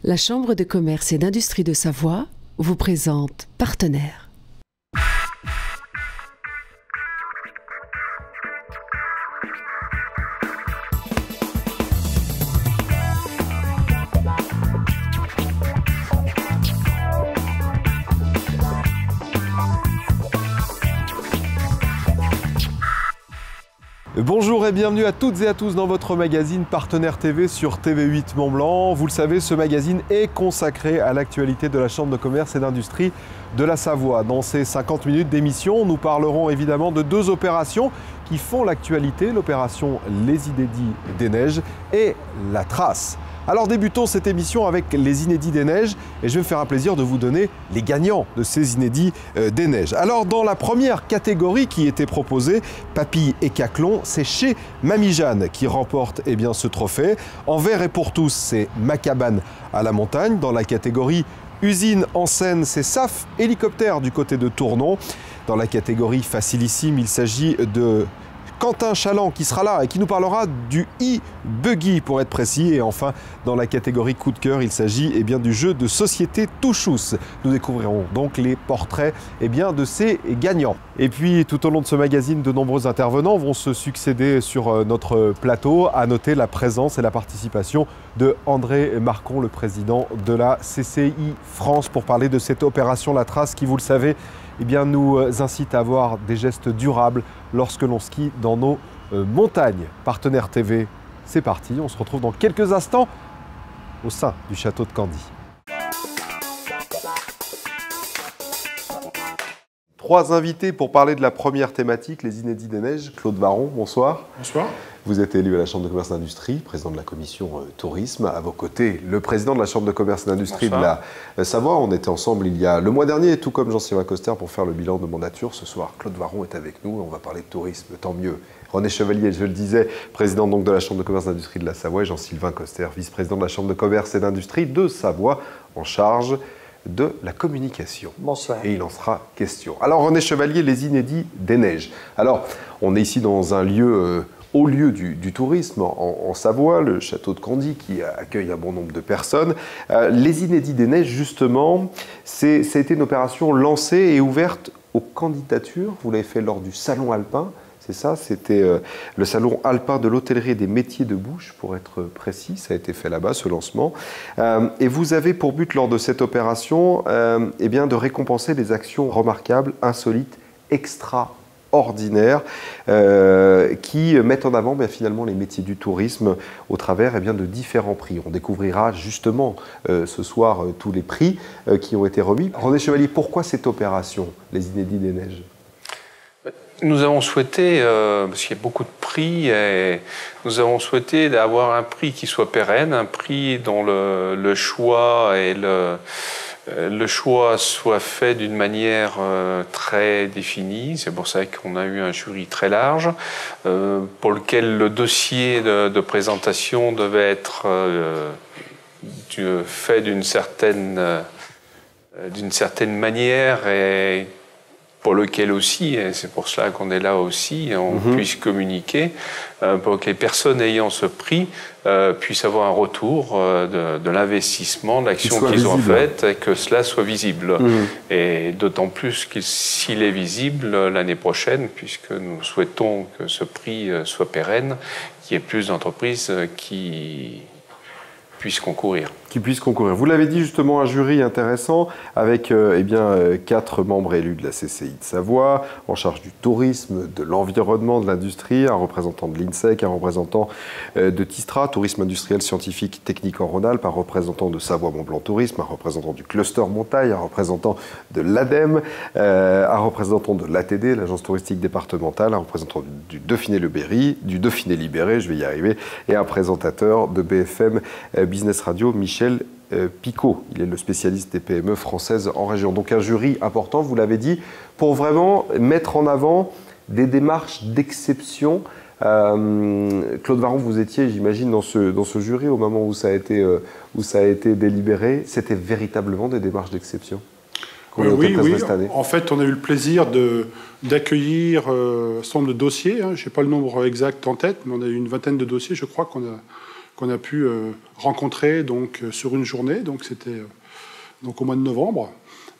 La Chambre de commerce et d'industrie de Savoie vous présente Partenaire. Bonjour et bienvenue à toutes et à tous dans votre magazine Partenaire TV sur TV8 Mont-Blanc. Vous le savez, ce magazine est consacré à l'actualité de la Chambre de commerce et d'industrie de la Savoie. Dans ces 50 minutes d'émission, nous parlerons évidemment de deux opérations qui font l'actualité, l'opération Les Inédits des Neiges et la Trace. Alors débutons cette émission avec les Inédits des Neiges et je vais me faire un plaisir de vous donner les gagnants de ces Inédits des Neiges. Alors dans la première catégorie qui était proposée, Papilles et Caclon, c'est chez Mamie Jeanne qui remporte ce trophée. En vert et pour tous, c'est Ma cabane à la montagne. Dans la catégorie Usine en Seine, c'est SAF Hélicoptère du côté de Tournon. Dans la catégorie Facilissime, il s'agit de Quentin Chaland qui sera là et qui nous parlera du e-buggy pour être précis. Et enfin, dans la catégorie coup de cœur, il s'agit du jeu de société Touchous. Nous découvrirons donc les portraits de ces gagnants. Et puis, tout au long de ce magazine, de nombreux intervenants vont se succéder sur notre plateau. À noter la présence et la participation de André Marcon, le président de la CCI France, pour parler de cette opération La Trace qui, vous le savez, nous incite à avoir des gestes durables lorsque l'on skie dans nos montagnes. Partenaire TV, c'est parti. On se retrouve dans quelques instants au sein du château de Candy. Trois invités pour parler de la première thématique, les Inédits des Neiges. Claude Varon, bonsoir. Bonsoir. Vous êtes élu à la Chambre de commerce et d'industrie, président de la commission tourisme. À vos côtés, le président de la Chambre de commerce et d'industrie de la Savoie. On était ensemble il y a le mois dernier, tout comme Jean-Sylvain Coster, pour faire le bilan de mandature. Ce soir, Claude Varon est avec nous et on va parler de tourisme, tant mieux. René Chevalier, je le disais, président donc de la Chambre de commerce et d'industrie de la Savoie, et Jean-Sylvain Coster, vice-président de la Chambre de commerce et d'industrie de Savoie, en charge de la communication. Bonsoir. Et il en sera question. Alors René Chevalier, les Inédits des Neiges. Alors, on est ici dans un lieu, haut lieu du tourisme en Savoie, le château de Candy qui accueille un bon nombre de personnes. Les Inédits des Neiges, justement, ça a été une opération lancée et ouverte aux candidatures. Vous l'avez fait lors du Salon Alpin. C'est ça, c'était le salon alpin de l'hôtellerie et des métiers de bouche, pour être précis. Ça a été fait là-bas, ce lancement. Et vous avez pour but, lors de cette opération, de récompenser des actions remarquables, insolites, extraordinaires, qui mettent en avant finalement les métiers du tourisme au travers de différents prix. On découvrira justement ce soir tous les prix qui ont été remis. René Chevalier, pourquoi cette opération, les Inédits des Neiges ? Nous avons souhaité, parce qu'il y a beaucoup de prix, et nous avons souhaité avoir un prix qui soit pérenne, un prix dont le choix et le choix soit fait d'une manière très définie. C'est pour ça qu'on a eu un jury très large, pour lequel le dossier de présentation devait être fait d'une certaine manière et pour lequel aussi, et c'est pour cela qu'on est là aussi, on puisse communiquer, pour que les personnes ayant ce prix puissent avoir un retour de l'investissement, de l'action qu'ils ont faite, et que cela soit visible. Et d'autant plus s'il est visible l'année prochaine, puisque nous souhaitons que ce prix soit pérenne, qu'il y ait plus d'entreprises qui puissent concourir. Vous l'avez dit justement, un jury intéressant avec 4 membres élus de la CCI de Savoie, en charge du tourisme, de l'environnement, de l'industrie, un représentant de l'INSEC, un représentant de TISTRA, Tourisme Industriel Scientifique Technique en Rhône-Alpes, un représentant de Savoie Mont-Blanc Tourisme, un représentant du Cluster Montagne, un représentant de l'ADEME, un représentant de l'ATD, l'Agence Touristique Départementale, un représentant du Dauphiné-le-Berry, du Dauphiné Libéré, je vais y arriver, et un présentateur de BFM Business Radio, Michel Picot. Il est le spécialiste des PME françaises en région. Donc un jury important, vous l'avez dit, pour vraiment mettre en avant des démarches d'exception. Claude Varon, vous étiez, j'imagine, dans ce jury au moment où ça a été délibéré. C'était véritablement des démarches d'exception. Oui. En fait, on a eu le plaisir d'accueillir un certain nombre de dossiers. Je n'ai pas le nombre exact en tête, mais on a eu une vingtaine de dossiers, je crois, qu'on qu'on a pu rencontrer donc, sur une journée, donc c'était au mois de novembre.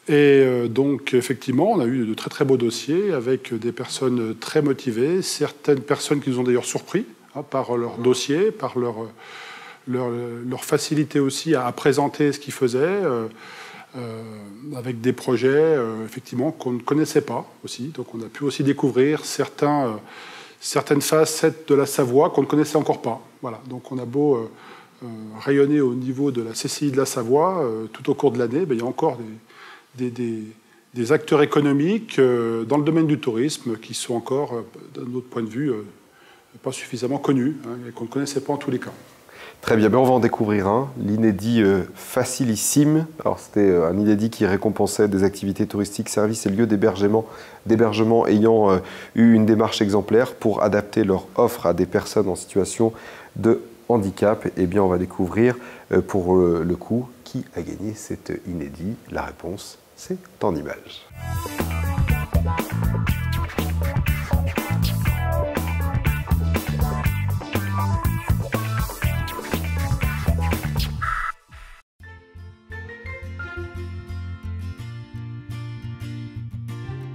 Et donc effectivement, on a eu de très très beaux dossiers avec des personnes très motivées, certaines personnes qui nous ont d'ailleurs surpris par leur dossier, par leur facilité aussi à présenter ce qu'ils faisaient, avec des projets effectivement qu'on ne connaissait pas aussi. Donc on a pu aussi découvrir certaines facettes de la Savoie qu'on ne connaissait encore pas. Voilà. Donc on a beau rayonner au niveau de la CCI de la Savoie tout au cours de l'année, il y a encore des acteurs économiques dans le domaine du tourisme qui sont encore, d'un autre point de vue, pas suffisamment connus et qu'on ne connaissait pas en tous les cas. Très bien, on va en découvrir un, l'inédit Facilissime. Alors c'était un inédit qui récompensait des activités touristiques, services et lieux d'hébergement ayant eu une démarche exemplaire pour adapter leur offre à des personnes en situation de handicap. Eh bien, on va découvrir pour le coup qui a gagné cet inédit. La réponse, c'est en images.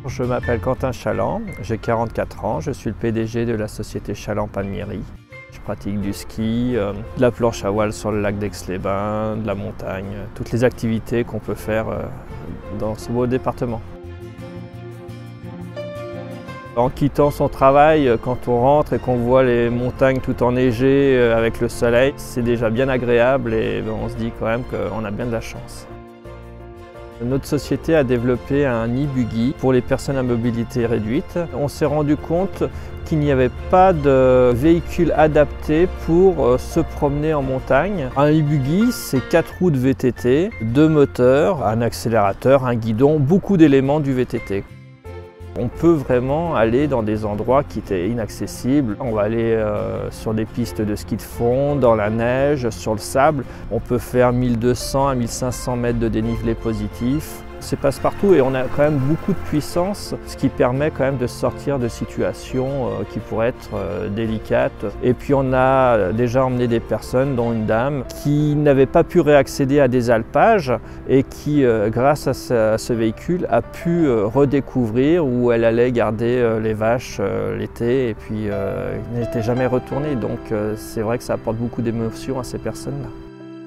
Je m'appelle Quentin Chaland, j'ai 44 ans, je suis le PDG de la société Chaland Palmieri. Je pratique du ski, de la planche à voile sur le lac d'Aix-les-Bains, de la montagne, toutes les activités qu'on peut faire dans ce beau département. En quittant son travail, quand on rentre et qu'on voit les montagnes tout enneigées avec le soleil, c'est déjà bien agréable et on se dit quand même qu'on a bien de la chance. Notre société a développé un e-buggy pour les personnes à mobilité réduite. On s'est rendu compte qu'il n'y avait pas de véhicule adapté pour se promener en montagne. Un e-buggy, c'est 4 roues de VTT, 2 moteurs, un accélérateur, un guidon, beaucoup d'éléments du VTT. On peut vraiment aller dans des endroits qui étaient inaccessibles. On va aller sur des pistes de ski de fond, dans la neige, sur le sable. On peut faire 1200 à 1500 mètres de dénivelé positif. C'est passe-partout et on a quand même beaucoup de puissance, ce qui permet quand même de sortir de situations qui pourraient être délicates. Et puis on a déjà emmené des personnes, dont une dame, qui n'avait pas pu réaccéder à des alpages et qui, grâce à ce véhicule, a pu redécouvrir où elle allait garder les vaches l'été et puis n'était jamais retournée. Donc c'est vrai que ça apporte beaucoup d'émotions à ces personnes-là.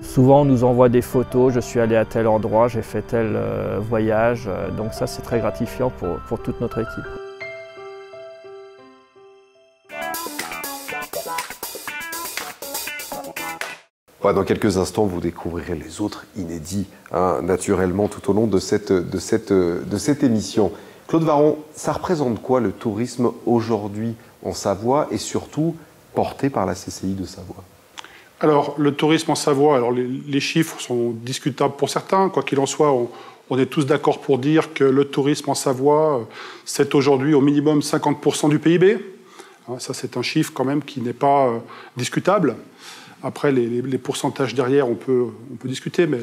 Souvent on nous envoie des photos, je suis allé à tel endroit, j'ai fait tel voyage, donc ça c'est très gratifiant pour toute notre équipe. Dans quelques instants, vous découvrirez les autres inédits, naturellement, tout au long de cette émission. Claude Varon, ça représente quoi le tourisme aujourd'hui en Savoie et surtout porté par la CCI de Savoie ? Alors, le tourisme en Savoie, alors les chiffres sont discutables pour certains. Quoi qu'il en soit, on est tous d'accord pour dire que le tourisme en Savoie, c'est aujourd'hui au minimum 50% du PIB. Ça, c'est un chiffre quand même qui n'est pas discutable. Après, les pourcentages derrière, on peut discuter, mais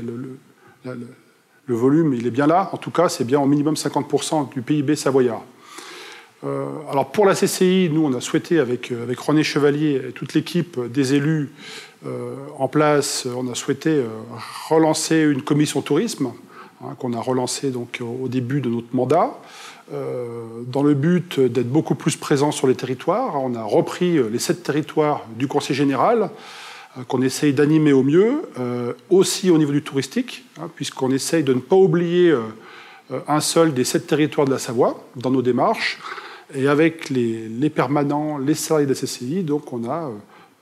le volume, il est bien là. En tout cas, c'est bien au minimum 50% du PIB savoyard. Alors pour la CCI, nous on a souhaité avec René Chevalier et toute l'équipe des élus en place, on a souhaité relancer une commission tourisme qu'on a relancée donc au début de notre mandat, dans le but d'être beaucoup plus présent sur les territoires. On a repris les 7 territoires du Conseil général qu'on essaye d'animer au mieux, aussi au niveau du touristique, puisqu'on essaye de ne pas oublier un seul des 7 territoires de la Savoie dans nos démarches. Et avec les permanents, les salariés de la CCI, donc on a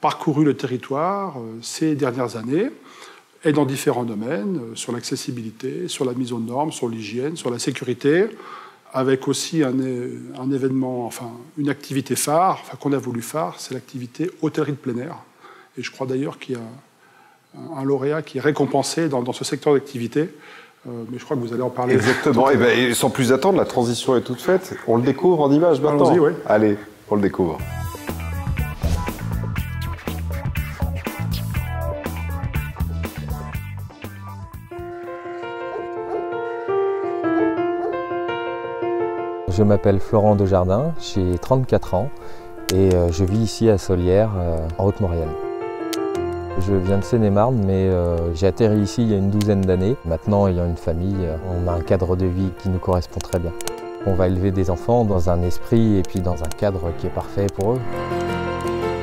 parcouru le territoire ces dernières années, et dans différents domaines, sur l'accessibilité, sur la mise aux normes, sur l'hygiène, sur la sécurité, avec aussi un événement, enfin une activité phare, qu'on a voulu phare, c'est l'activité hôtellerie de plein air. Et je crois d'ailleurs qu'il y a un lauréat qui est récompensé dans ce secteur d'activité. Mais je crois que vous allez en parler. Exactement. Et sans plus attendre, la transition est toute faite. On le découvre en images maintenant. Allons-y, oui. Allez, on le découvre. Je m'appelle Florent Dejardin, j'ai 34 ans et je vis ici à Solières, en Haute-Maurienne. Je viens de Seine-et-Marne, mais j'ai atterri ici il y a une douzaine d'années. Maintenant, ayant une famille, on a un cadre de vie qui nous correspond très bien. On va élever des enfants dans un esprit et puis dans un cadre qui est parfait pour eux.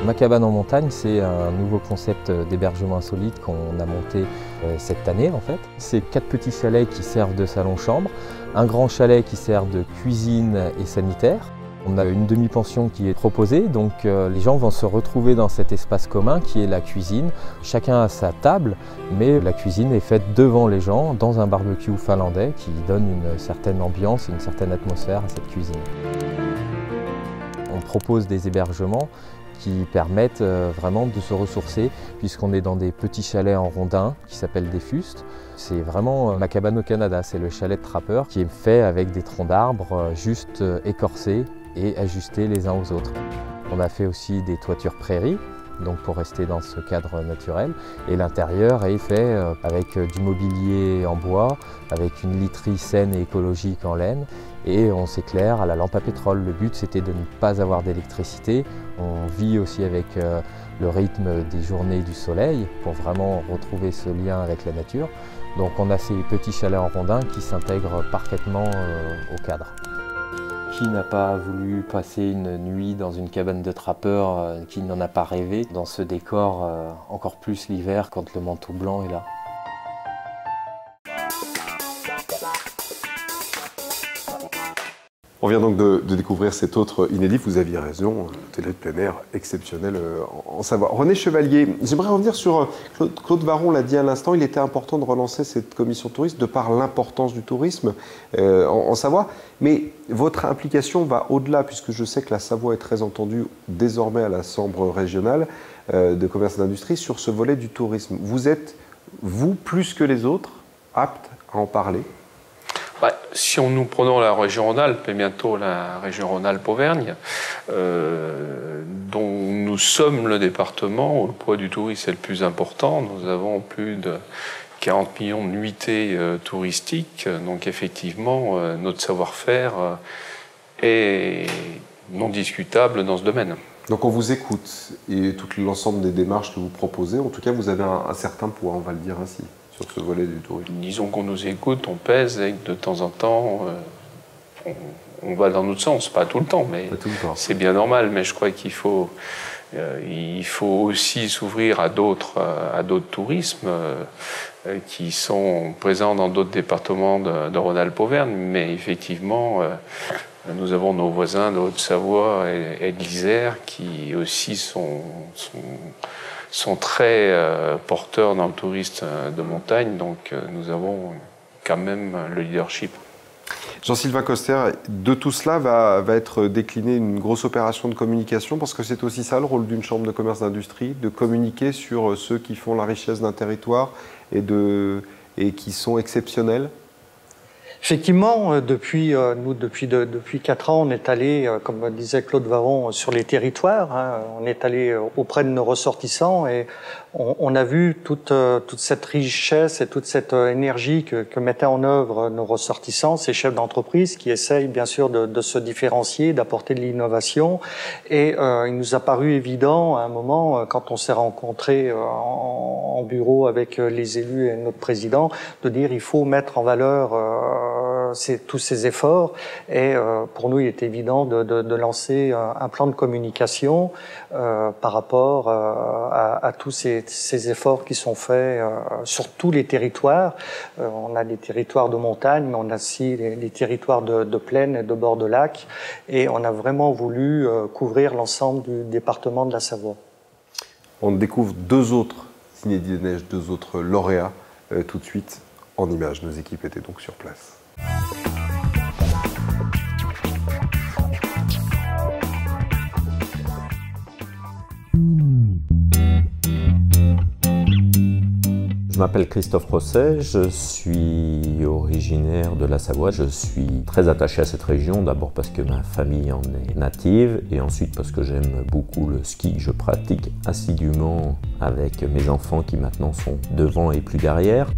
Ma cabane en montagne, c'est un nouveau concept d'hébergement insolite qu'on a monté cette année en fait. C'est 4 petits chalets qui servent de salon-chambre, un grand chalet qui sert de cuisine et sanitaire. On a une demi-pension qui est proposée, donc les gens vont se retrouver dans cet espace commun qui est la cuisine. Chacun a sa table, mais la cuisine est faite devant les gens dans un barbecue finlandais qui donne une certaine ambiance et une certaine atmosphère à cette cuisine. On propose des hébergements qui permettent vraiment de se ressourcer puisqu'on est dans des petits chalets en rondins qui s'appellent des fustes. C'est vraiment ma cabane au Canada, c'est le chalet de trappeur qui est fait avec des troncs d'arbres juste écorcés et ajustés les uns aux autres. On a fait aussi des toitures prairies, donc pour rester dans ce cadre naturel. Et l'intérieur est fait avec du mobilier en bois, avec une literie saine et écologique en laine. Et on s'éclaire à la lampe à pétrole. Le but, c'était de ne pas avoir d'électricité. On vit aussi avec le rythme des journées du soleil pour vraiment retrouver ce lien avec la nature. Donc on a ces petits chalets en rondins qui s'intègrent parfaitement au cadre. Qui n'a pas voulu passer une nuit dans une cabane de trappeur, qui n'en a pas rêvé dans ce décor, encore plus l'hiver quand le manteau blanc est là. On vient donc de découvrir cet autre inédit, vous aviez raison, télé de plein air exceptionnel en Savoie. René Chevalier, j'aimerais revenir sur, Claude Varron l'a dit à l'instant, il était important de relancer cette commission tourisme de par l'importance du tourisme en Savoie. Mais votre implication va au-delà, puisque je sais que la Savoie est très entendue désormais à la Chambre régionale de commerce et d'industrie sur ce volet du tourisme. Vous êtes, vous, plus que les autres, apte à en parler ? Si nous prenons la région Rhône-Alpes et bientôt la région Rhône-Alpes-Auvergne, dont nous sommes le département où le poids du tourisme est le plus important, nous avons plus de 40 millions de nuitées touristiques, donc effectivement notre savoir-faire est non discutable dans ce domaine. Donc on vous écoute et tout l'ensemble des démarches que vous proposez, en tout cas vous avez un certain poids, on va le dire ainsi, sur ce volet du tourisme. Disons qu'on nous écoute, on pèse et que de temps en temps on va dans notre sens, pas tout le temps, mais c'est bien normal. Mais je crois qu'il faut aussi s'ouvrir à d'autres tourismes qui sont présents dans d'autres départements de Rhône-Alpes-Auvergne, mais effectivement nous avons nos voisins de Haute-Savoie et de l'Isère qui aussi sont très porteurs dans le tourisme de montagne, donc nous avons quand même le leadership. Jean-Sylvain Coster, de tout cela va être déclinée une grosse opération de communication, parce que c'est aussi ça le rôle d'une chambre de commerce d'industrie, de communiquer sur ceux qui font la richesse d'un territoire et qui sont exceptionnels. Effectivement, depuis 4 ans, on est allé, comme disait Claude Varron, sur les territoires. Hein, on est allé auprès de nos ressortissants et on a vu toute cette richesse et toute cette énergie que mettaient en œuvre nos ressortissants, ces chefs d'entreprise qui essayent bien sûr de se différencier, d'apporter de l'innovation. Et il nous a paru évident à un moment, quand on s'est rencontrés en bureau avec les élus et notre président, de dire il faut mettre en valeur tous ces efforts. Et pour nous, il est évident de lancer un plan de communication par rapport à tous ces efforts qui sont faits sur tous les territoires. On a des territoires de montagne, mais on a aussi les territoires de plaine et de bord de lac. Et on a vraiment voulu couvrir l'ensemble du département de la Savoie. On découvre 2 autres inédits des neiges, 2 autres lauréats tout de suite en images. Nos équipes étaient donc sur place. Je m'appelle Christophe Rosset, je suis originaire de la Savoie. Je suis très attaché à cette région, d'abord parce que ma famille en est native et ensuite parce que j'aime beaucoup le ski. Je pratique assidûment avec mes enfants qui maintenant sont devant et plus derrière.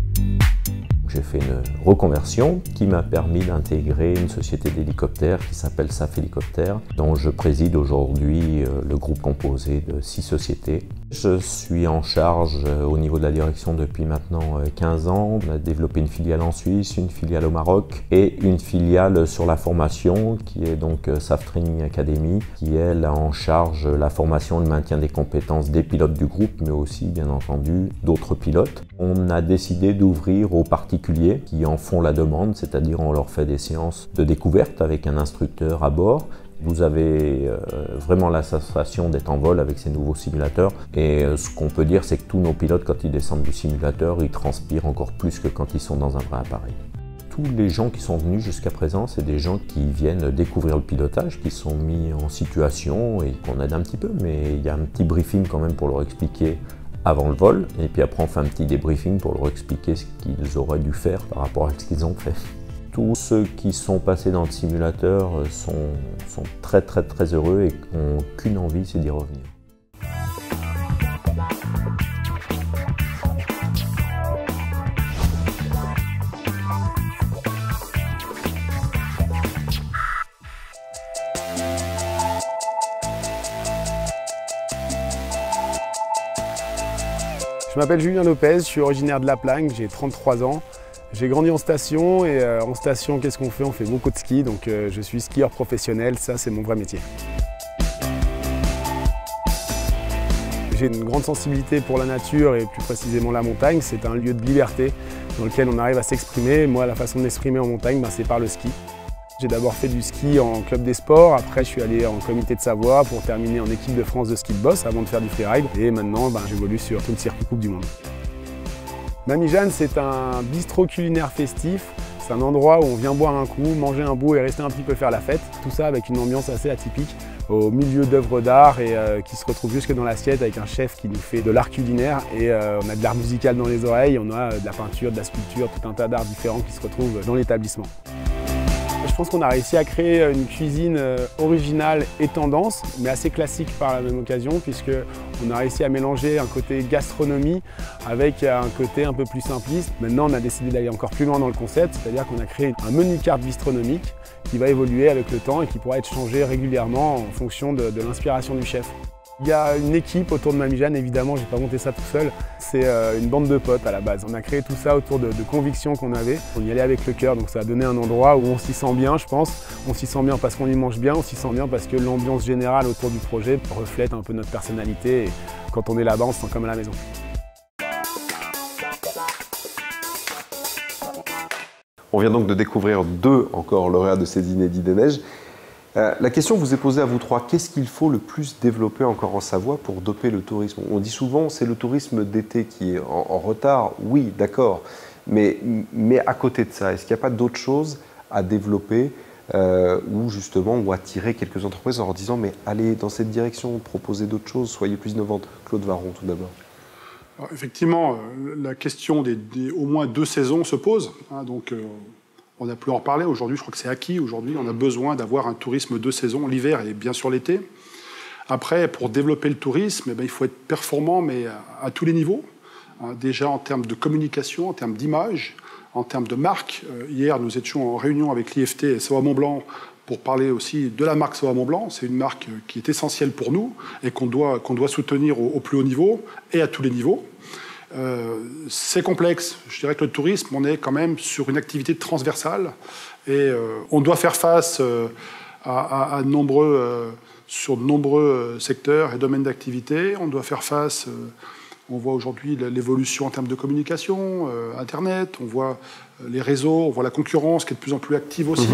J'ai fait une reconversion qui m'a permis d'intégrer une société d'hélicoptères qui s'appelle SAF Hélicoptères, dont je préside aujourd'hui le groupe composé de 6 sociétés. Je suis en charge au niveau de la direction depuis maintenant 15 ans. On a développé une filiale en Suisse, une filiale au Maroc et une filiale sur la formation qui est donc SAF Training Academy, qui elle a en charge la formation et le maintien des compétences des pilotes du groupe, mais aussi bien entendu d'autres pilotes. On a décidé d'ouvrir aux particuliers qui en font la demande, c'est-à-dire on leur fait des séances de découverte avec un instructeur à bord. Vous avez vraiment la sensation d'être en vol avec ces nouveaux simulateurs et ce qu'on peut dire c'est que tous nos pilotes quand ils descendent du simulateur ils transpirent encore plus que quand ils sont dans un vrai appareil. Tous les gens qui sont venus jusqu'à présent c'est des gens qui viennent découvrir le pilotage, qui sont mis en situation et qu'on aide un petit peu, mais il y a un petit briefing quand même pour leur expliquer avant le vol et puis après on fait un petit débriefing pour leur expliquer ce qu'ils auraient dû faire par rapport à ce qu'ils ont fait. Tous ceux qui sont passés dans le simulateur sont très heureux et n'ont qu'une envie, c'est d'y revenir. Je m'appelle Julien Lopez, je suis originaire de La Plagne, j'ai 33 ans. J'ai grandi en station et en station, qu'est-ce qu'on fait? On fait beaucoup de ski, donc je suis skieur professionnel, ça c'est mon vrai métier. J'ai une grande sensibilité pour la nature et plus précisément la montagne. C'est un lieu de liberté dans lequel on arrive à s'exprimer. Moi, la façon de m'exprimer en montagne, c'est par le ski. J'ai d'abord fait du ski en club des sports, après je suis allé en comité de Savoie pour terminer en équipe de France de ski de boss avant de faire du freeride. Et maintenant, j'évolue sur tout le circuit Coupe du Monde. Mamie Jeanne, c'est un bistrot culinaire festif. C'est un endroit où on vient boire un coup, manger un bout et rester un petit peu faire la fête. Tout ça avec une ambiance assez atypique, au milieu d'œuvres d'art et qui se retrouve jusque dans l'assiette avec un chef qui nous fait de l'art culinaire. Et on a de l'art musical dans les oreilles, on a de la peinture, de la sculpture, tout un tas d'arts différents qui se retrouvent dans l'établissement. Je pense qu'on a réussi à créer une cuisine originale et tendance, mais assez classique par la même occasion, puisqu'on a réussi à mélanger un côté gastronomie avec un côté un peu plus simpliste. Maintenant, on a décidé d'aller encore plus loin dans le concept, c'est-à-dire qu'on a créé un menu carte bistronomique qui va évoluer avec le temps et qui pourra être changé régulièrement en fonction de l'inspiration du chef. Il y a une équipe autour de Mamie Jeanne, évidemment, je n'ai pas monté ça tout seul. C'est une bande de potes à la base. On a créé tout ça autour de convictions qu'on avait. On y allait avec le cœur, donc ça a donné un endroit où on s'y sent bien, je pense. On s'y sent bien parce qu'on y mange bien, on s'y sent bien parce que l'ambiance générale autour du projet reflète un peu notre personnalité. Et quand on est là-bas, on se sent comme à la maison. On vient donc de découvrir deux encore lauréats de ces Inédits des Neiges. La question vous est posée à vous trois, qu'est-ce qu'il faut le plus développer encore en Savoie pour doper le tourisme? On dit souvent c'est le tourisme d'été qui est en retard, oui d'accord, mais à côté de ça, est-ce qu'il n'y a pas d'autres choses à développer ou attirer quelques entreprises en leur disant mais allez dans cette direction, proposez d'autres choses, soyez plus innovantes? Claude Varron tout d'abord. Effectivement, la question des au moins 2 saisons se pose, on n'a plus à en reparler. Aujourd'hui, je crois que c'est acquis. Aujourd'hui, on a besoin d'avoir un tourisme de saison, l'hiver et bien sûr l'été. Après, pour développer le tourisme, il faut être performant, mais à tous les niveaux. Déjà en termes de communication, en termes d'image, en termes de marque. Hier, nous étions en réunion avec l'IFT et Savoie-Mont-Blanc pour parler aussi de la marque Savoie-Mont-Blanc. C'est une marque qui est essentielle pour nous et qu'on doit soutenir au plus haut niveau et à tous les niveaux. C'est complexe. Je dirais que le tourisme, on est quand même sur une activité transversale et on doit faire face sur de nombreux secteurs et domaines d'activité. On doit faire face, on voit aujourd'hui l'évolution en termes de communication, Internet, on voit les réseaux, on voit la concurrence qui est de plus en plus active aussi.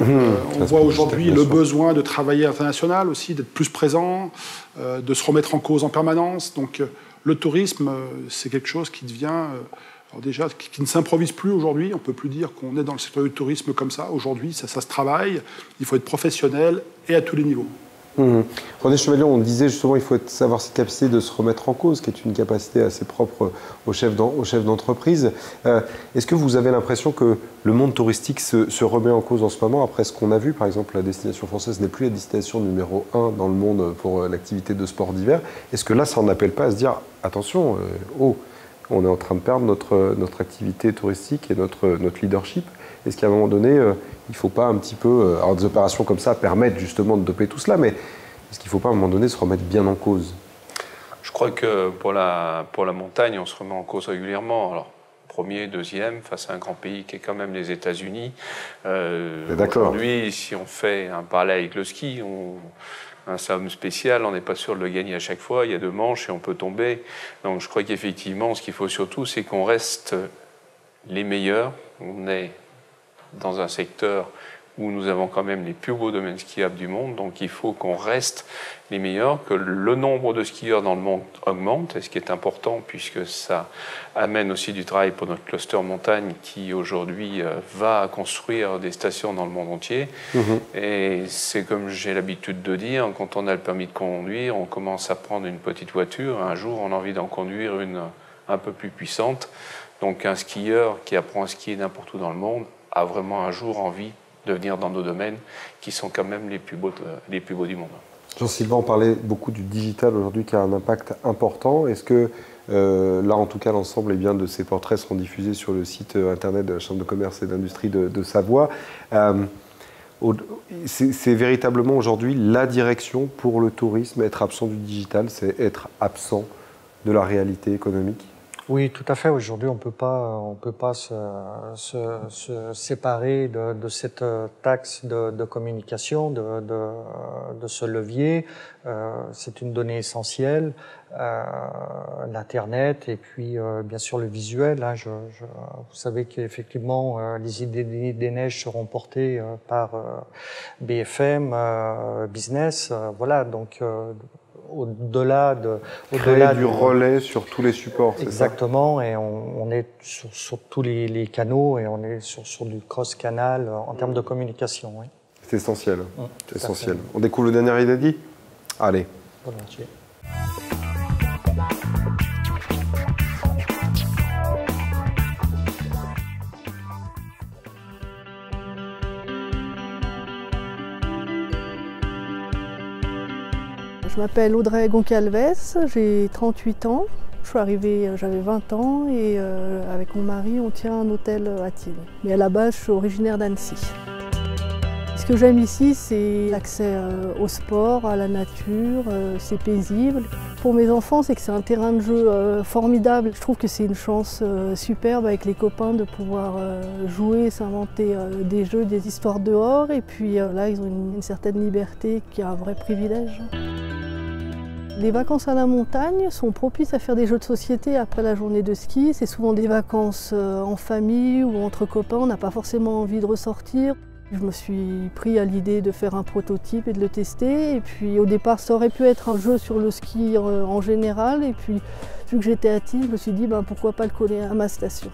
On voit aujourd'hui le besoin de travailler à l'international aussi, d'être plus présent, de se remettre en cause en permanence. Donc, le tourisme, c'est quelque chose qui devient, qui ne s'improvise plus aujourd'hui. On ne peut plus dire qu'on est dans le secteur du tourisme comme ça. Aujourd'hui, ça se travaille. Il faut être professionnel et à tous les niveaux. René Chevalion, on disait justement qu'il faut avoir cette capacité de se remettre en cause, qui est une capacité assez propre aux chefs d'entreprise. Est-ce que vous avez l'impression que le monde touristique se remet en cause en ce moment, après ce qu'on a vu? Par exemple, la destination française n'est plus la destination numéro 1 dans le monde pour l'activité de sport d'hiver. Est-ce que là, ça n'en appelle pas à se dire « attention, on est en train de perdre notre activité touristique et notre leadership ». Est-ce qu'à un moment donné, il ne faut pas un petit peu... Alors des opérations comme ça permettent justement de doper tout cela, mais est-ce qu'il ne faut pas à un moment donné se remettre bien en cause? Je crois que pour la montagne, on se remet en cause régulièrement. Alors, premier, deuxième, face à un grand pays qui est quand même les États-Unis. Aujourd'hui, si on fait un parallèle avec le ski, un slalom spécial, on n'est pas sûr de le gagner à chaque fois. Il y a 2 manches et on peut tomber. Donc je crois qu'effectivement, ce qu'il faut surtout, c'est qu'on reste les meilleurs. On est dans un secteur où nous avons quand même les plus beaux domaines skiables du monde. Donc il faut qu'on reste les meilleurs, que le nombre de skieurs dans le monde augmente, et ce qui est important puisque ça amène aussi du travail pour notre cluster montagne qui aujourd'hui va construire des stations dans le monde entier. Et c'est comme j'ai l'habitude de dire, quand on a le permis de conduire, on commence à prendre une petite voiture, un jour on a envie d'en conduire une un peu plus puissante. Donc un skieur qui apprend à skier n'importe où dans le monde a vraiment un jour envie de venir dans nos domaines qui sont quand même les plus beaux du monde. Jean-Sylvain, on parlait beaucoup du digital aujourd'hui qui a un impact important. Est-ce que là, en tout cas, l'ensemble de ces portraits seront diffusés sur le site internet de la Chambre de commerce et d'industrie de Savoie? C'est véritablement aujourd'hui la direction pour le tourisme. Être absent du digital, c'est être absent de la réalité économique? Oui, tout à fait. Aujourd'hui, on peut pas se séparer de cette taxe de communication, de ce levier. C'est une donnée essentielle, l'Internet et puis bien sûr le visuel. Hein, vous savez qu'effectivement les idées des neiges seront portées par BFM Business. Voilà, donc au-delà du relais sur tous les supports, c'est ça? Exactement, et on est sur tous les canaux et on est sur du cross-canal en termes de communication. Oui. C'est essentiel. C'est essentiel. On découvre le dernier inédit? Allez. Volontiers. Je m'appelle Audrey Goncalves, j'ai 38 ans. Je suis arrivée, j'avais 20 ans et avec mon mari, on tient un hôtel à Tignes. Mais à la base, je suis originaire d'Annecy. Ce que j'aime ici, c'est l'accès au sport, à la nature, c'est paisible. Pour mes enfants, c'est que c'est un terrain de jeu formidable. Je trouve que c'est une chance superbe avec les copains de pouvoir jouer, s'inventer des jeux, des histoires dehors. Et puis là, ils ont une certaine liberté qui est un vrai privilège. Les vacances à la montagne sont propices à faire des jeux de société après la journée de ski. C'est souvent des vacances en famille ou entre copains, on n'a pas forcément envie de ressortir. Je me suis pris à l'idée de faire un prototype et de le tester. Et puis au départ, ça aurait pu être un jeu sur le ski en général. Et puis vu que j'étais à Tignes, je me suis dit pourquoi pas le coller à ma station.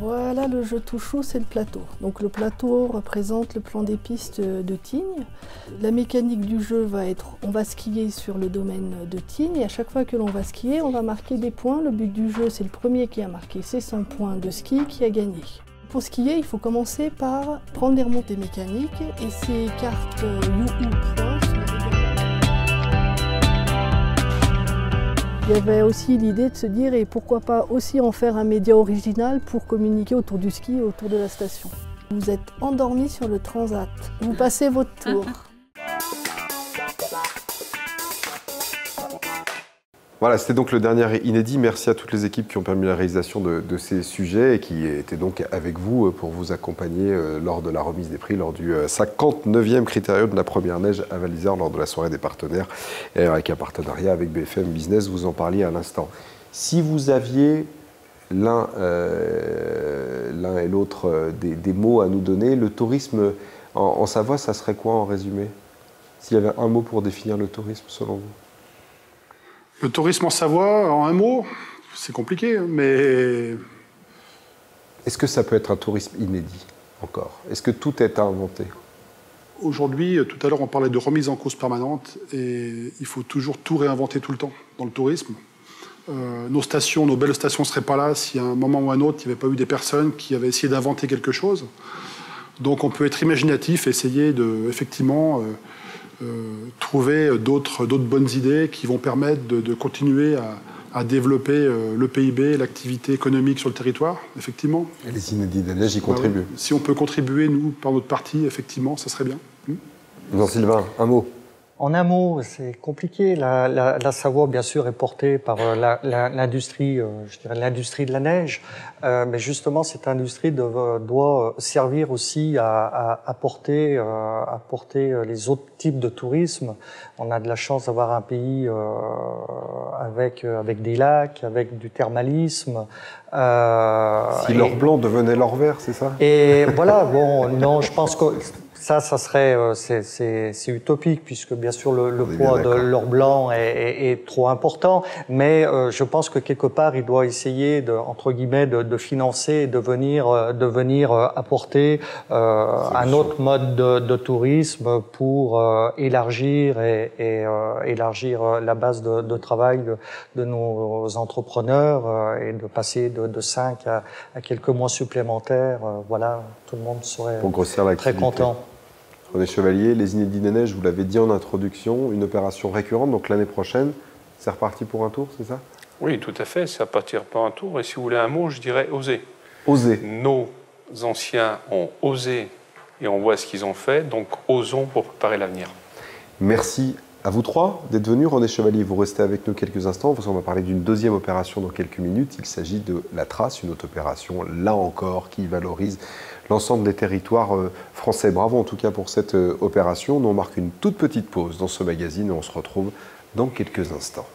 Voilà, le jeu tout chou, c'est le plateau. Donc le plateau représente le plan des pistes de Tignes. La mécanique du jeu va être, on va skier sur le domaine de Tignes et à chaque fois que l'on va skier, on va marquer des points. Le but du jeu, c'est le premier qui a marqué ses 100 points de ski qui a gagné. Pour skier, il faut commencer par prendre des remontées mécaniques et ces cartes You-Hoo points. Il y avait aussi l'idée de se dire et pourquoi pas aussi en faire un média original pour communiquer autour du ski et autour de la station. Vous êtes endormi sur le transat, vous passez votre tour. Voilà, c'était donc le dernier inédit. Merci à toutes les équipes qui ont permis la réalisation de ces sujets et qui étaient donc avec vous pour vous accompagner lors de la remise des prix, lors du 59e critérium de la première neige à Val-d'Isère, lors de la soirée des partenaires, avec un partenariat avec BFM Business, vous en parliez à l'instant. Si vous aviez l'un et l'autre des mots à nous donner, le tourisme en Savoie, ça serait quoi en résumé? S'il y avait un mot pour définir le tourisme selon vous? Le tourisme en Savoie, en un mot, c'est compliqué, mais... Est-ce que ça peut être un tourisme inédit encore? Est-ce que tout est à inventer? Aujourd'hui, tout à l'heure, on parlait de remise en cause permanente et il faut toujours tout réinventer tout le temps dans le tourisme. Nos stations, nos belles stations ne seraient pas là si à un moment ou à un autre, il n'y avait pas eu des personnes qui avaient essayé d'inventer quelque chose. Donc on peut être imaginatif, essayer de, effectivement... trouver d'autres bonnes idées qui vont permettre de continuer à développer le PIB, l'activité économique sur le territoire, effectivement. Et les inédits de neige y contribuent. Si on peut contribuer, nous, par notre partie, effectivement, ça serait bien. Jean-Sylvain, un mot. En un mot, c'est compliqué. La Savoie, bien sûr, est portée par l'industrie, je dirais l'industrie de la neige, mais justement, cette industrie doit servir aussi à apporter les autres types de tourisme. On a de la chance d'avoir un pays avec des lacs, avec du thermalisme. Si l'or blanc devenait l'or vert, c'est ça? Et voilà, bon, non, je pense que ça serait, c'est utopique, puisque bien sûr le poids de l'or blanc est trop important, mais je pense que quelque part il doit essayer entre guillemets de financer et de venir apporter un autre mode de tourisme pour élargir élargir la base de travail de nos entrepreneurs et de passer de 5 à quelques mois supplémentaires. Voilà, tout le monde serait très content. René Chevalier, les Inédits des Neiges, vous l'avez dit en introduction, une opération récurrente, donc l'année prochaine, c'est reparti pour un tour, c'est ça? Oui, tout à fait, c'est repartir pour un tour. Et si vous voulez un mot, je dirais oser. Oser. Nos anciens ont osé et on voit ce qu'ils ont fait, donc osons pour préparer l'avenir. Merci à vous trois d'être venus. René Chevalier, vous restez avec nous quelques instants parce qu'on va parler d'une deuxième opération dans quelques minutes. Il s'agit de la Trace, une autre opération, là encore, qui valorise l'ensemble des territoires français. Bravo en tout cas pour cette opération. Nous on marque une toute petite pause dans ce magazine et on se retrouve dans quelques instants.